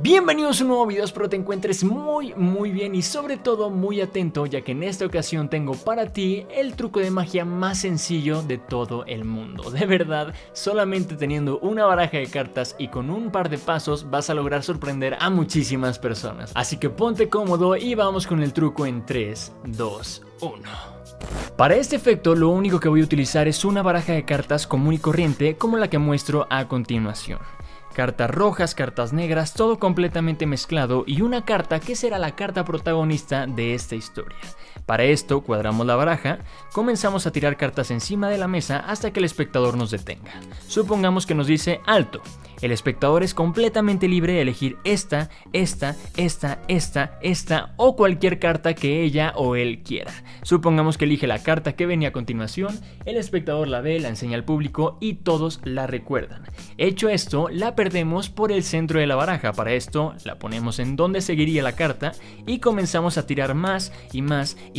Bienvenidos a un nuevo video, espero te encuentres muy bien y sobre todo muy atento, ya que en esta ocasión tengo para ti el truco de magia más sencillo de todo el mundo. De verdad, solamente teniendo una baraja de cartas y con un par de pasos vas a lograr sorprender a muchísimas personas. Así que ponte cómodo y vamos con el truco en 3, 2, 1. Para este efecto lo único que voy a utilizar es una baraja de cartas común y corriente como la que muestro a continuación. Cartas rojas, cartas negras, todo completamente mezclado y una carta que será la carta protagonista de esta historia. Para esto cuadramos la baraja, comenzamos a tirar cartas encima de la mesa hasta que el espectador nos detenga. Supongamos que nos dice alto. El espectador es completamente libre de elegir esta o cualquier carta que ella o él quiera. Supongamos que elige la carta que venía a continuación, el espectador la ve, la enseña al público y todos la recuerdan. Hecho esto, la perdemos por el centro de la baraja. Para esto la ponemos en donde seguiría la carta y comenzamos a tirar más y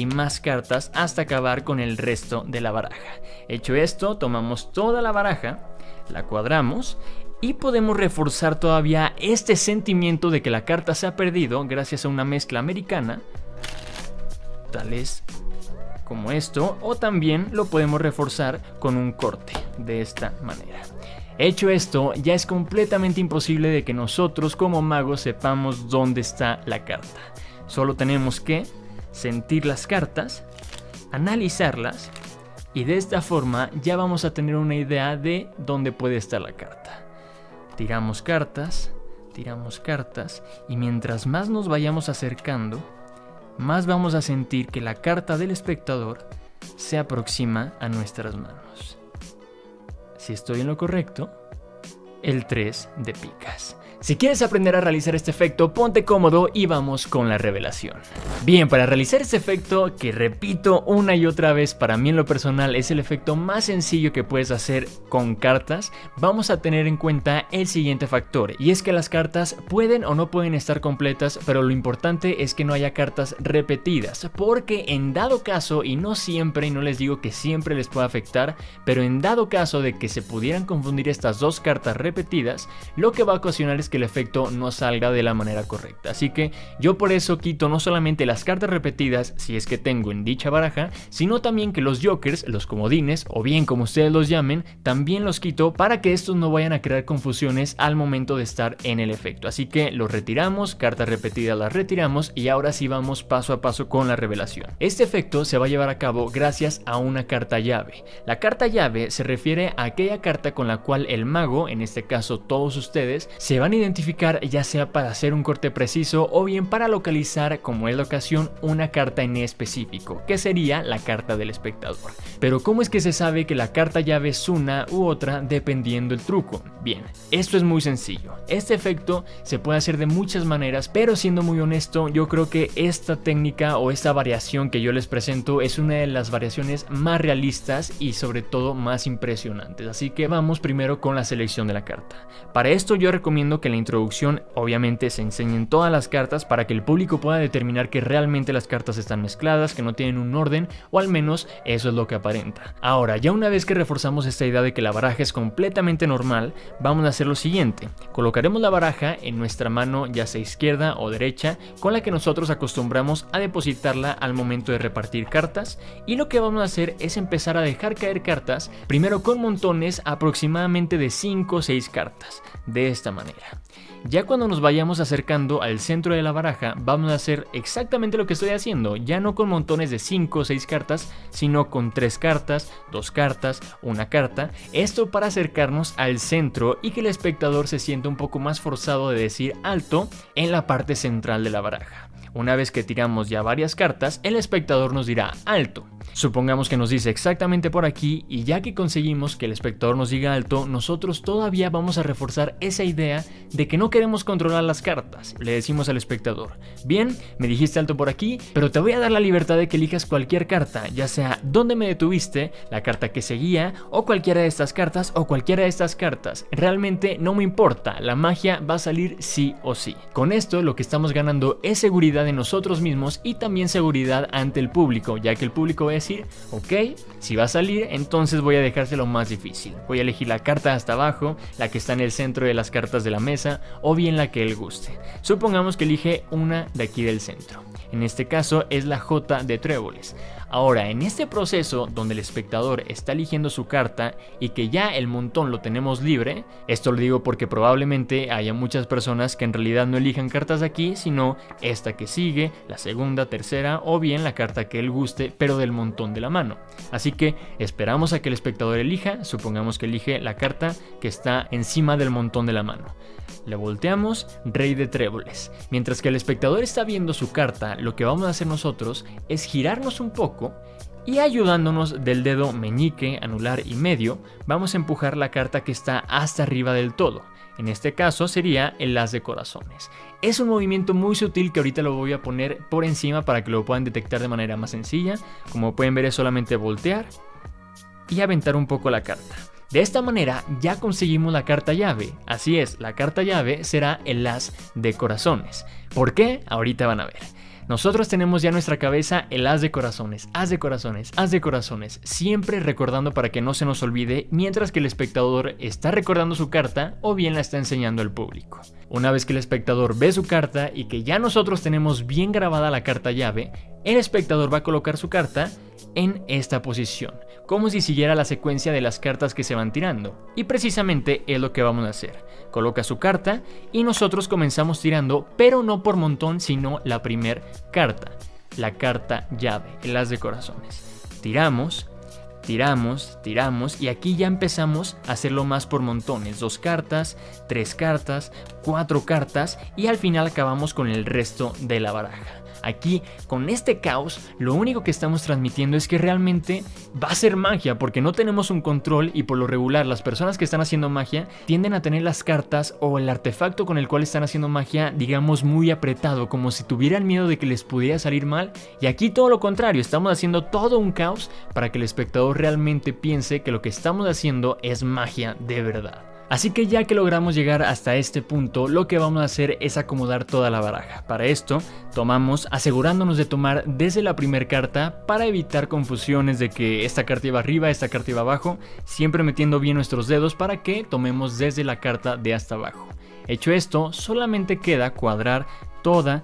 más cartas hasta acabar con el resto de la baraja. Hecho esto, tomamos toda la baraja, la cuadramos y podemos reforzar todavía este sentimiento de que la carta se ha perdido gracias a una mezcla americana, tales como esto, o también lo podemos reforzar con un corte de esta manera. Hecho esto, ya es completamente imposible de que nosotros como magos sepamos dónde está la carta. Solo tenemos que sentir las cartas, analizarlas y de esta forma ya vamos a tener una idea de dónde puede estar la carta. Tiramos cartas y mientras más nos vayamos acercando, más vamos a sentir que la carta del espectador se aproxima a nuestras manos. Si estoy en lo correcto, el 3 de picas. Si quieres aprender a realizar este efecto, ponte cómodo y vamos con la revelación. Bien, para realizar este efecto, que repito una y otra vez, para mí en lo personal es el efecto más sencillo que puedes hacer con cartas, vamos a tener en cuenta el siguiente factor, y es que las cartas pueden o no pueden estar completas, pero lo importante es que no haya cartas repetidas, porque en dado caso, y no siempre, y no les digo que siempre les pueda afectar, pero en dado caso de que se pudieran confundir estas dos cartas repetidas, lo que va a ocasionar es que el efecto no salga de la manera correcta. Así que yo por eso quito no solamente las cartas repetidas, si es que tengo en dicha baraja, sino también que los jokers, los comodines, o bien como ustedes los llamen, también los quito para que estos no vayan a crear confusiones al momento de estar en el efecto. Así que los retiramos, cartas repetidas las retiramos y ahora sí vamos paso a paso con la revelación. Este efecto se va a llevar a cabo gracias a una carta llave. La carta llave se refiere a aquella carta con la cual el mago, en este caso todos ustedes, se van a identificar, ya sea para hacer un corte preciso o bien para localizar, como es la ocasión, una carta en específico, que sería la carta del espectador. Pero ¿cómo es que se sabe que la carta llave es una u otra dependiendo del truco? Bien, esto es muy sencillo. Este efecto se puede hacer de muchas maneras, pero siendo muy honesto, yo creo que esta técnica o esta variación que yo les presento es una de las variaciones más realistas y sobre todo más impresionantes. Así que vamos primero con la selección de la carta. Para esto yo recomiendo que en la introducción obviamente se enseñen todas las cartas para que el público pueda determinar que realmente las cartas están mezcladas, que no tienen un orden, o al menos eso es lo que aparenta. Ahora, ya una vez que reforzamos esta idea de que la baraja es completamente normal, vamos a hacer lo siguiente. Colocaremos la baraja en nuestra mano, ya sea izquierda o derecha, con la que nosotros acostumbramos a depositarla al momento de repartir cartas, y lo que vamos a hacer es empezar a dejar caer cartas, primero con montones aproximadamente de 5 o 6 cartas, de esta manera. Ya cuando nos vayamos acercando al centro de la baraja, vamos a hacer exactamente lo que estoy haciendo, ya no con montones de 5 o 6 cartas, sino con 3 cartas, 2 cartas, 1 carta, esto para acercarnos al centro y que el espectador se sienta un poco más forzado de decir alto en la parte central de la baraja. Una vez que tiramos ya varias cartas, el espectador nos dirá alto. Supongamos que nos dice exactamente por aquí, y ya que conseguimos que el espectador nos diga alto, nosotros todavía vamos a reforzar esa idea de que no queremos controlar las cartas. Le decimos al espectador: bien, me dijiste alto por aquí, pero te voy a dar la libertad de que elijas cualquier carta, ya sea dónde me detuviste, la carta que seguía, o cualquiera de estas cartas, o cualquiera de estas cartas. Realmente no me importa, la magia va a salir sí o sí. Con esto lo que estamos ganando es seguridad seguridad en nosotros mismos y también seguridad ante el público, ya que el público va a decir, ok, si va a salir, entonces voy a dejárselo más difícil. Voy a elegir la carta hasta abajo, la que está en el centro de las cartas de la mesa, o bien la que él guste. Supongamos que elige una de aquí del centro. En este caso es la J de tréboles. Ahora, en este proceso donde el espectador está eligiendo su carta y que ya el montón lo tenemos libre, esto lo digo porque probablemente haya muchas personas que en realidad no elijan cartas de aquí, sino esta que sigue, la segunda, tercera o bien la carta que él guste, pero del montón de la mano. Así que esperamos a que el espectador elija, supongamos que elige la carta que está encima del montón de la mano. Le volteamos, rey de tréboles. Mientras que el espectador está viendo su carta, lo que vamos a hacer nosotros es girarnos un poco y ayudándonos del dedo meñique, anular y medio, vamos a empujar la carta que está hasta arriba del todo. En este caso sería el as de corazones. Es un movimiento muy sutil que ahorita lo voy a poner por encima para que lo puedan detectar de manera más sencilla. Como pueden ver es solamente voltear y aventar un poco la carta. De esta manera ya conseguimos la carta llave. Así es, la carta llave será el as de corazones. ¿Por qué? Ahorita van a ver. Nosotros tenemos ya en nuestra cabeza el as de corazones, as de corazones, as de corazones, siempre recordando para que no se nos olvide mientras que el espectador está recordando su carta o bien la está enseñando al público. Una vez que el espectador ve su carta y que ya nosotros tenemos bien grabada la carta llave, el espectador va a colocar su carta en esta posición, como si siguiera la secuencia de las cartas que se van tirando. Y precisamente es lo que vamos a hacer. Coloca su carta y nosotros comenzamos tirando, pero no por montón, sino la primer carta, la carta llave, el as de corazones. Tiramos, tiramos, tiramos y aquí ya empezamos a hacerlo más por montones. 2 cartas, 3 cartas, 4 cartas y al final acabamos con el resto de la baraja. Aquí, con este caos, lo único que estamos transmitiendo es que realmente va a ser magia, porque no tenemos un control y por lo regular las personas que están haciendo magia tienden a tener las cartas o el artefacto con el cual están haciendo magia, digamos, muy apretado, como si tuvieran miedo de que les pudiera salir mal. Y aquí todo lo contrario, estamos haciendo todo un caos para que el espectador realmente piense que lo que estamos haciendo es magia de verdad. Así que ya que logramos llegar hasta este punto, lo que vamos a hacer es acomodar toda la baraja. Para esto, tomamos asegurándonos de tomar desde la primera carta para evitar confusiones de que esta carta iba arriba, esta carta iba abajo, siempre metiendo bien nuestros dedos para que tomemos desde la carta de hasta abajo. Hecho esto, solamente queda cuadrar toda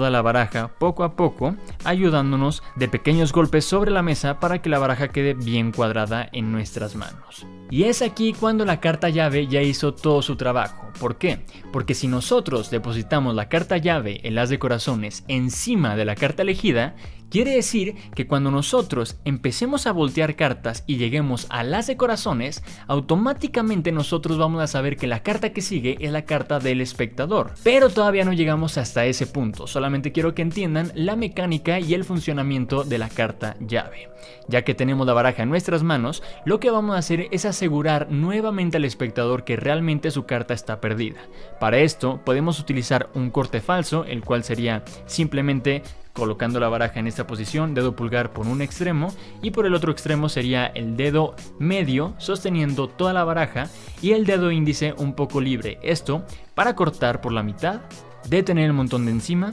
la baraja poco a poco, ayudándonos de pequeños golpes sobre la mesa para que la baraja quede bien cuadrada en nuestras manos. Y es aquí cuando la carta llave ya hizo todo su trabajo. ¿Por qué? Porque si nosotros depositamos la carta llave, el as de corazones, encima de la carta elegida, quiere decir que cuando nosotros empecemos a voltear cartas y lleguemos al as de corazones, automáticamente nosotros vamos a saber que la carta que sigue es la carta del espectador. Pero todavía no llegamos hasta ese punto, solamente quiero que entiendan la mecánica y el funcionamiento de la carta llave. Ya que tenemos la baraja en nuestras manos, lo que vamos a hacer es asegurar nuevamente al espectador que realmente su carta está perdida. Para esto podemos utilizar un corte falso, el cual sería simplemente colocando la baraja en esta posición, dedo pulgar por un extremo y por el otro extremo sería el dedo medio sosteniendo toda la baraja y el dedo índice un poco libre. Esto para cortar por la mitad, detener el montón de encima,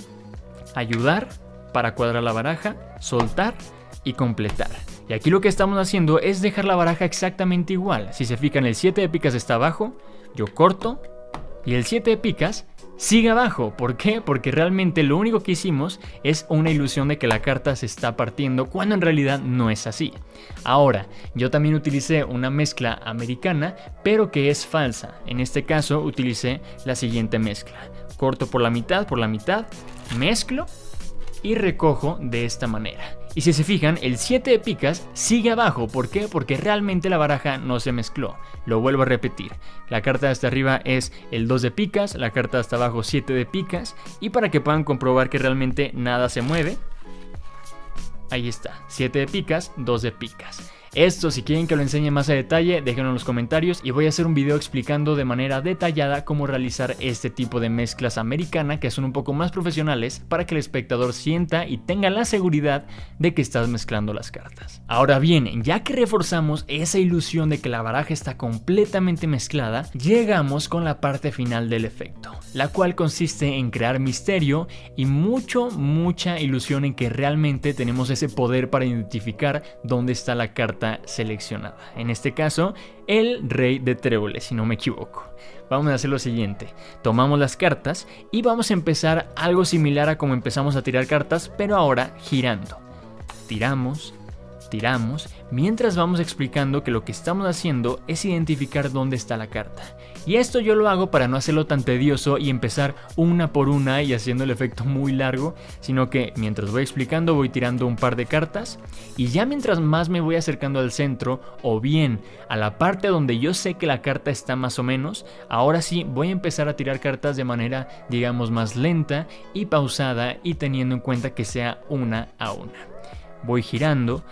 ayudar para cuadrar la baraja, soltar y completar. Y aquí lo que estamos haciendo es dejar la baraja exactamente igual. Si se fijan, el 7 de picas está abajo, yo corto y el 7 de picas sigue abajo. ¿Por qué? Porque realmente lo único que hicimos es una ilusión de que la carta se está partiendo cuando en realidad no es así. Ahora, yo también utilicé una mezcla americana, pero que es falsa. En este caso utilicé la siguiente mezcla. Corto por la mitad, mezclo y recojo de esta manera. Y si se fijan, el 7 de picas sigue abajo. ¿Por qué? Porque realmente la baraja no se mezcló. Lo vuelvo a repetir. La carta de hasta arriba es el 2 de picas, la carta de hasta abajo 7 de picas. Y para que puedan comprobar que realmente nada se mueve, ahí está, 7 de picas, 2 de picas. Esto, si quieren que lo enseñe más a detalle, déjenlo en los comentarios y voy a hacer un video explicando de manera detallada cómo realizar este tipo de mezclas americana que son un poco más profesionales para que el espectador sienta y tenga la seguridad de que estás mezclando las cartas. Ahora bien, ya que reforzamos esa ilusión de que la baraja está completamente mezclada, llegamos con la parte final del efecto, la cual consiste en crear misterio y mucha ilusión en que realmente tenemos ese poder para identificar dónde está la carta seleccionada. En este caso, el rey de tréboles, si no me equivoco. Vamos a hacer lo siguiente: tomamos las cartas y vamos a empezar algo similar a como empezamos a tirar cartas, pero ahora girando. Tiramos, mientras vamos explicando que lo que estamos haciendo es identificar dónde está la carta. Y esto yo lo hago para no hacerlo tan tedioso y empezar una por una y haciendo el efecto muy largo, sino que mientras voy explicando voy tirando un par de cartas y ya mientras más me voy acercando al centro o bien a la parte donde yo sé que la carta está más o menos, ahora sí voy a empezar a tirar cartas de manera, digamos, más lenta y pausada y teniendo en cuenta que sea una a una. Voy girando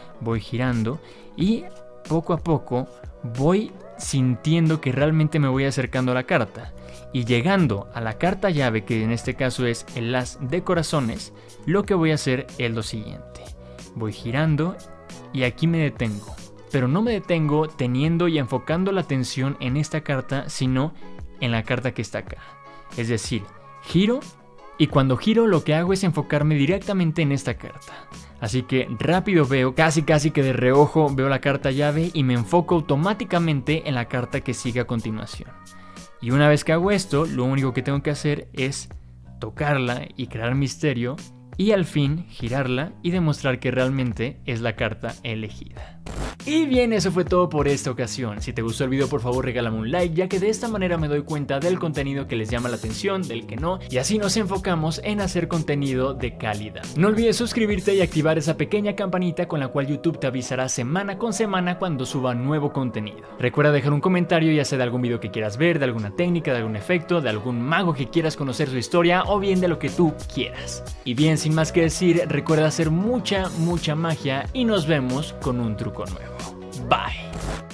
y poco a poco voy sintiendo que realmente me voy acercando a la carta. Y llegando a la carta llave, que en este caso es el as de corazones, lo que voy a hacer es lo siguiente. Voy girando y aquí me detengo. Pero no me detengo teniendo y enfocando la atención en esta carta, sino en la carta que está acá. Es decir, giro y cuando giro lo que hago es enfocarme directamente en esta carta. Así que rápido veo, casi que de reojo veo la carta llave y me enfoco automáticamente en la carta que sigue a continuación. Y una vez que hago esto, lo único que tengo que hacer es tocarla y crear misterio y al fin girarla y demostrar que realmente es la carta elegida. Y bien, eso fue todo por esta ocasión. Si te gustó el video, por favor regálame un like, ya que de esta manera me doy cuenta del contenido que les llama la atención, del que no, y así nos enfocamos en hacer contenido de calidad. No olvides suscribirte y activar esa pequeña campanita con la cual YouTube te avisará semana con semana cuando suba nuevo contenido. Recuerda dejar un comentario, ya sea de algún video que quieras ver, de alguna técnica, de algún efecto, de algún mago que quieras conocer su historia o bien de lo que tú quieras. Y bien, sin más que decir, recuerda hacer mucha magia y nos vemos con un truco nuevo. Bye.